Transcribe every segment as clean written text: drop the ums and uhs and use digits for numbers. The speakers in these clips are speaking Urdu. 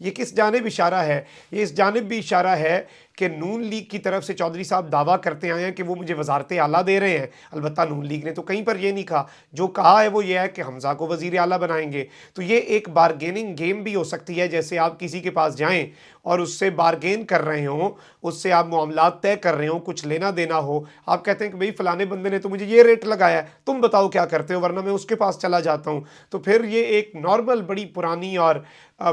یہ کس جانب اشارہ ہے؟ یہ اس جانب بھی اشارہ ہے کہ نون لیگ کی طرف سے چودھری صاحب دعویٰ کرتے آئے ہیں کہ وہ مجھے وزارت اعلیٰ دے رہے ہیں، البتہ نون لیگ نے تو کہیں پر یہ نہیں کہا، جو کہا ہے وہ یہ ہے کہ حمزہ کو وزیر اعلیٰ بنائیں گے۔ تو یہ ایک بارگیننگ گیم بھی ہو سکتی ہے، جیسے آپ کسی کے پاس جائیں اور اس سے بارگین کر رہے ہوں، اس سے آپ معاملات طے کر رہے ہوں، کچھ لینا دینا ہو، آپ کہتے ہیں کہ بھئی فلانے بندے نے تو مجھے یہ ریٹ لگایا ہے، تم بتاؤ کیا کرتے ہو ورنہ میں اس کے پاس چلا جاتا ہوں۔ تو پھر یہ ایک نارمل بڑی پرانی اور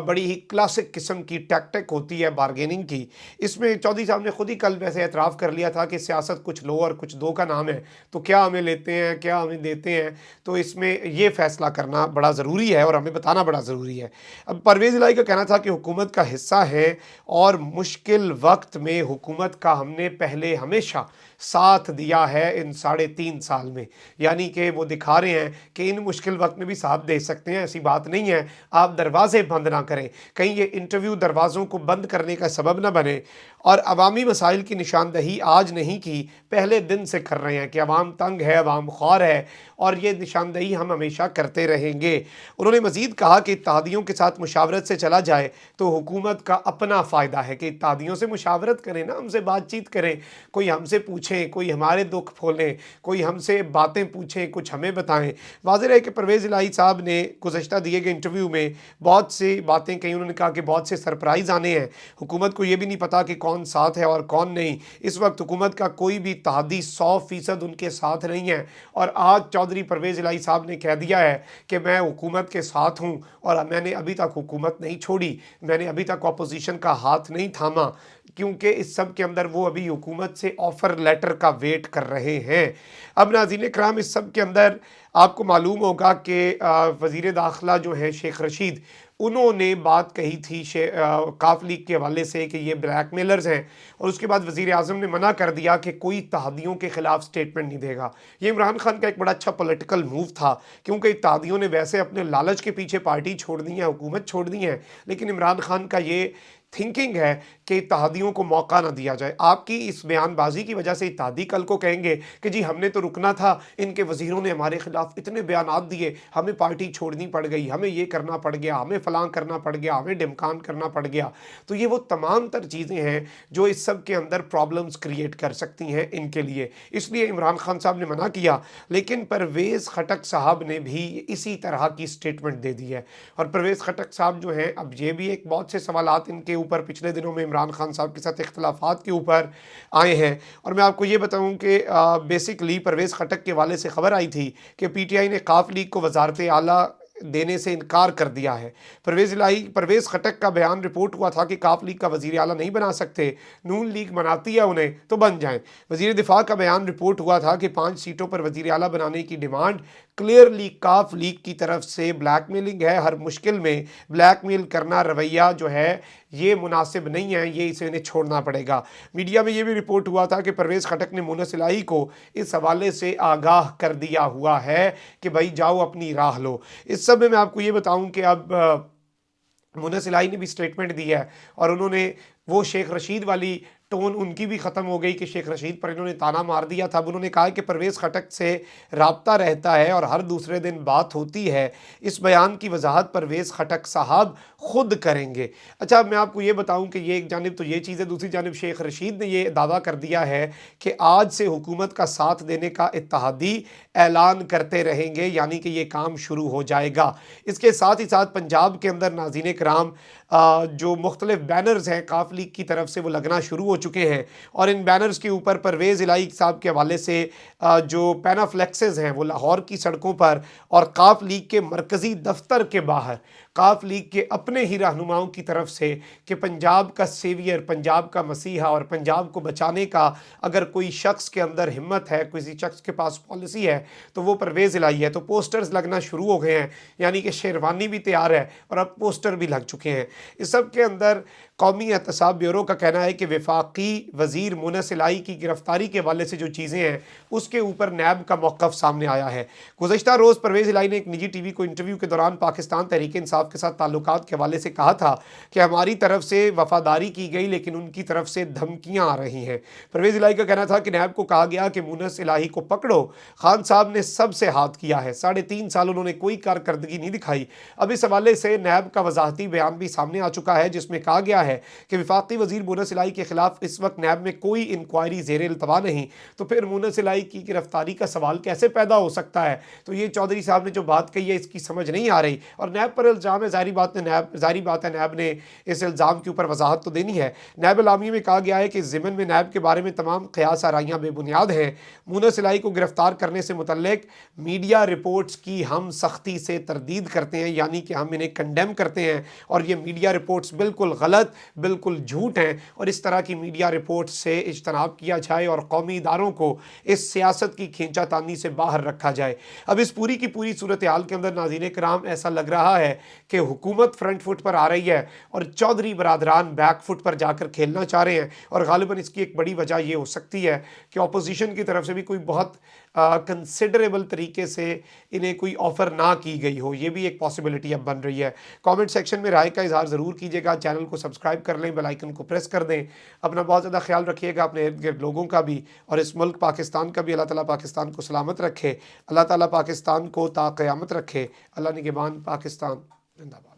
بڑی ہی کلاسک قسم کی ٹیکٹک ہوتی ہے بارگیننگ کی۔ اس میں چودھری صاحب نے خود ہی کل ویسے اعتراف کر لیا تھا کہ سیاست کچھ لو اور کچھ دو کا نام ہے، تو کیا ہمیں لیتے ہیں کیا ہمیں دیتے ہیں، تو اس میں یہ فیصلہ کرنا بڑا ضروری ہے اور ہمیں بتانا بڑا ضروری ہے۔ اب پرویز الہی کا کہنا تھا کہ حکومت کا حصہ ہے اور مشکل وقت میں حکومت کا ہم نے پہلے ہمیشہ ساتھ دیا ہے ان 3.5 سال میں، یعنی کہ وہ دکھا رہے ہیں کہ ان مشکل وقت میں بھی ساتھ دے سکتے ہیں، ایسی بات نہیں ہے، آپ دروازے بند نہ کریں، کہیں یہ انٹرویو دروازوں کو بند کرنے کا سبب نہ بنے۔ اور عوامی مسائل کی نشاندہی آج نہیں کی، پہلے دن سے کر رہے ہیں کہ عوام تنگ ہے، عوام خوار ہے، اور یہ نشاندہی ہم ہمیشہ کرتے رہیں گے۔ انہوں نے مزید کہا کہ اتحادیوں کے ساتھ مشاورت سے چلا جائے تو حکومت کا اپنا فائدہ ہے، کہ اتحادیوں سے مشاورت کریں نا، ہم سے بات چیت کریں، کوئی ہم سے پوچھیں، کوئی ہمارے دکھ پھولیں، کوئی ہم سے باتیں پوچھیں، کچھ ہمیں بتائیں۔ واضح ہے کہ پرویز الہی صاحب نے گزشتہ دیے گئے انٹرویو میں بہت سی باتیں کہیں، انہوں نے کہا کہ بہت سے سرپرائز آنے ہیں، حکومت کو یہ بھی نہیں پتا کہ کون ساتھ ہے اور کون نہیں، اس وقت حکومت کا کوئی بھی اتحادی 100% ان کے ساتھ نہیں ہے، اور آج چودھری پرویز الہی صاحب نے کہہ دیا ہے کہ میں حکومت کے ساتھ ہوں اور میں نے ابھی تک حکومت نہیں چھوڑی، میں نے ابھی تک اپوزیشن کا ہاتھ نہیں تھاما، کیونکہ اس سب کے اندر وہ ابھی حکومت سے آفر لیٹر کا ویٹ کر رہے ہیں۔ اب ناظرین کرام، اس سب کے اندر آپ کو معلوم ہوگا کہ وزیر داخلہ جو ہیں شیخ رشید، انہوں نے بات کہی تھی کاف لیگ کے حوالے سے کہ یہ بلیک میلرز ہیں، اور اس کے بعد وزیر اعظم نے منع کر دیا کہ کوئی اتحادیوں کے خلاف سٹیٹمنٹ نہیں دے گا۔ یہ عمران خان کا ایک بڑا اچھا پولیٹیکل موو تھا، کیونکہ اتحادیوں نے ویسے اپنے لالچ کے پیچھے پارٹی چھوڑ دی ہے، حکومت چھوڑ دی ہے، لیکن عمران خان کا یہ تھنکنگ ہے کہ اتحادیوں کو موقع نہ دیا جائے۔ آپ کی اس بیان بازی کی وجہ سے اتحادی کل کو کہیں گے کہ جی ہم نے تو رکنا تھا، ان کے وزیروں نے ہمارے خلاف اتنے بیانات دیے، ہمیں پارٹی چھوڑنی پڑ گئی، ہمیں یہ کرنا پڑ گیا، ہمیں فلاں کرنا پڑ گیا، ہمیں ڈمکان کرنا پڑ گیا۔ تو یہ وہ تمام تر چیزیں ہیں جو اس سب کے اندر پرابلمز کریٹ کر سکتی ہیں ان کے لیے، اس لیے عمران خان صاحب نے منع کیا، لیکن پرویز خٹک صاحب نے بھی اسی طرح کی سٹیٹمنٹ دے دی ہے۔ اور پرویز خٹک صاحب جو ہیں، اب یہ بھی ایک بہت سے سوالات ان کے اوپر پچھلے دنوں میں عمران خان صاحب کے ساتھ اختلافات کے اوپر آئے ہیں، اور میں آپ کو یہ بتاؤں کہ بیسکلی پرویز خٹک کے والے سے خبر آئی تھی کہ پی ٹی آئی نے کاف لیگ کو وزارت اعلیٰ دینے سے انکار کر دیا ہے۔ پرویز خٹک کا بیان رپورٹ ہوا تھا کہ کاف لیگ کا وزیر اعلیٰ نہیں بنا سکتے، نون لیگ مناتی ہے انہیں تو بن جائیں۔ وزیر دفاع کا بیان رپورٹ ہوا تھا کہ 5 سیٹوں پر وزیر اعلیٰ بنانے کی ڈیمانڈ کلیئرلی کاف لیگ کی طرف سے بلیک میلنگ ہے، ہر مشکل میں بلیک میل کرنا رویہ جو ہے یہ مناسب نہیں ہے، یہ اسے انہیں چھوڑنا پڑے گا۔ میڈیا میں یہ بھی رپورٹ ہوا تھا کہ پرویز خٹک نے مونس الہی کو اس حوالے سے آگاہ کر دیا ہوا ہے کہ بھائی جاؤ اپنی راہ لو۔ اس سب میں آپ کو یہ بتاؤں کہ اب مونس الہی نے بھی سٹیٹمنٹ دی ہے، اور انہوں نے وہ شیخ رشید والی ٹون ان کی بھی ختم ہو گئی کہ شیخ رشید پر انہوں نے تانا مار دیا تھا۔ اب انہوں نے کہا کہ پرویز خٹک سے رابطہ رہتا ہے اور ہر دوسرے دن بات ہوتی ہے، اس بیان کی وضاحت پرویز خٹک صاحب خود کریں گے۔ اچھا، اب میں آپ کو یہ بتاؤں کہ یہ ایک جانب تو یہ چیز ہے، دوسری جانب شیخ رشید نے یہ دعویٰ کر دیا ہے کہ آج سے حکومت کا ساتھ دینے کا اتحادی اعلان کرتے رہیں گے، یعنی کہ یہ کام شروع ہو جائے گا۔ اس کے ساتھ ہی ساتھ پنجاب کے اندر ناظرین کرام جو مختلف بینرز ہیں کاف لیگ کی طرف سے وہ لگنا شروع ہو چکے ہیں، اور ان بینرز کے اوپر پرویز الہی صاحب کے حوالے سے جو پینافلیکسز ہیں وہ لاہور کی سڑکوں پر اور کاف لیگ کے مرکزی دفتر کے باہر کاف لیگ کے اپنے ہی رہنماؤں کی طرف سے کہ پنجاب کا سیویئر، پنجاب کا مسیحا اور پنجاب کو بچانے کا اگر کوئی شخص کے اندر ہمت ہے، کسی شخص کے پاس پالیسی ہے تو وہ پرویز الہی ہے۔ تو پوسٹرز لگنا شروع ہو گئے ہیں، یعنی کہ شیروانی بھی تیار ہے اور اب پوسٹر بھی لگ چکے ہیں۔ اس سب کے اندر قومی احتساب بیورو کا کہنا ہے کہ وفاقی وزیر مونس الہی کی گرفتاری کے حوالے سے جو چیزیں ہیں اس کے اوپر نیب کا موقف سامنے آیا ہے۔ گزشتہ روز پرویز الہی نے ایک نجی ٹی وی کو انٹرویو کے دوران پاکستان تحریک انصاف کے ساتھ تعلقات کے حوالے سے کہا تھا کہ ہماری طرف سے وفاداری کی گئی لیکن ان کی طرف سے دھمکیاں آ رہی ہیں۔ پرویز الہی کا کہنا تھا کہ نیب کو کہا گیا کہ مونس الہی کو پکڑو، خان صاحب نے سب سے ہاتھ کیا ہے، 3.5 سال انہوں نے کوئی کارکردگی نہیں دکھائی۔ اب اس حوالے سے نیب کا وضاحتی بیان بھی سامنے آ چکا ہے جس میں کہا گیا ہے کہ وفاقی وزیر مونس الہی کے خلاف اس وقت نیب میں کوئی انکوائری زیر التوا نہیں، تو پھر مونس الہی کی گرفتاری کا سوال کیسے پیدا ہو سکتا ہے؟ تو یہ چودھری صاحب نے جو بات کہی ہے اس کی سمجھ نہیں آ رہی، اور نیب پر الزام ہے، ظاہری بات ہے نیب نے اس الزام کے اوپر وضاحت تو دینی ہے۔ نیب اعلامیے میں کہا گیا ہے کہ ضمن میں نیب کے بارے میں تمام قیاس آرائیاں بے بنیاد ہیں۔ مونس الہی کو گرفتار کرنے سے متعلق میڈیا رپورٹس کی ہم سختی سے تردید کرتے ہیں، یعنی کہ ہم انہیں کنڈیم کرتے ہیں، اور یہ میڈیا رپورٹس بالکل غلط، بالکل جھوٹ ہیں، اور اس طرح کی میڈیا رپورٹس سے اجتناب کیا جائے اور قومی اداروں کو اس سیاست کی کھینچا تانی سے باہر رکھا جائے۔ اب اس پوری کی پوری صورتحال کے اندر ناظرین کرام ایسا لگ رہا ہے کہ حکومت فرنٹ فٹ پر آ رہی ہے اور چودھری برادران بیک فٹ پر جا کر کھیلنا چاہ رہے ہیں، اور غالباً اس کی ایک بڑی وجہ یہ ہو سکتی ہے کہ اپوزیشن کی طرف سے بھی کوئی بہت کنسیڈریبل طریقے سے انہیں کوئی آفر نہ کی گئی ہو، یہ بھی ایک پاسبلٹی اب بن رہی ہے۔ کامنٹ سیکشن میں رائے کا اظہار ضرور کیجیے گا، چینل کو سبسکرائب کر لیں، بیل آئیکن کو پریس کر دیں، اپنا بہت زیادہ خیال رکھیے گا، اپنے ارد گرد لوگوں کا بھی اور اس ملک پاکستان کا بھی۔ اللہ تعالیٰ پاکستان کو سلامت رکھے، اللہ تعالیٰ پاکستان کو تا قیامت رکھے۔ اللہ نگہبان، پاکستان زندہ باد۔